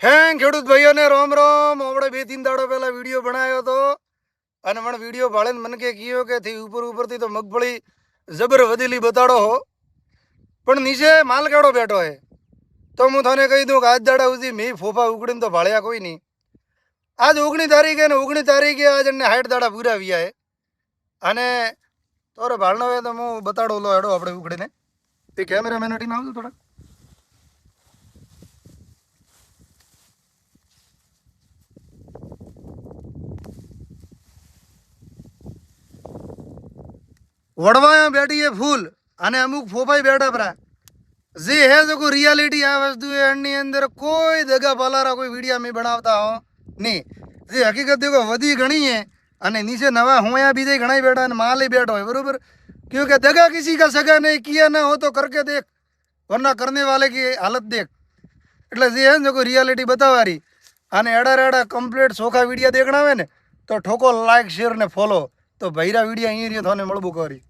હે ખેડૂત ભાઈઓને રોમ રોમ આપણે 2-3 દાડો પહેલા વિડીયો બનાવ્યો હતો અને મને વિડીયો ભાળે મને કે કીયો કે થી ઉપરથી તો મગફળી જબર વધેલી બતાડો હો પણ નીચે માલગાડો બેઠો હે તો હું તને કહી દઉં કે આજ દાડા સુધી મેં ફોફા ઉકળીને તો ભાળ્યા કોઈ નહીં. આજ 19 તારીખે ને 19 તારીખે આજ એને 60 દાડા પૂરા વ્યા હે અને તોરે ભાળનો હોય તો હું બતાડો લો હેડો આપણે ઉકળીને તે કેમેરામેન હટીને આવજો થોડા. વડવાયા બેઠી है फूल અને અમુક ફોફાઈ બેઠા પરા જે હે જો કોઈ રિયાલિટી આ વસ્તુ એની અંદર કોઈ દગા પલારા કોઈ વિડીયો મેં બનાવતા હો નહીં. જે હકીકત દેખો વધી ઘણી है અને નીચે નવા હોયા બીજે ઘણા બેઠા અને માલ બેઠો હોય બરોબર क्योंकि दगा किसी का सगा नहीं किया ना हो तो करके देख वरना करने वाले की हालत देख. એટલે જે હે જો કોઈ રિયાલિટી બતાવવાની અને એડા કમ્પ્લીટ સોખા વિડીયો દેખણા હોય ને તો ઠોકો લાઈક શેર ને ફોલો તો ભૈરા વિડીયો અહીં રહ્યો થોને મળવું કરી.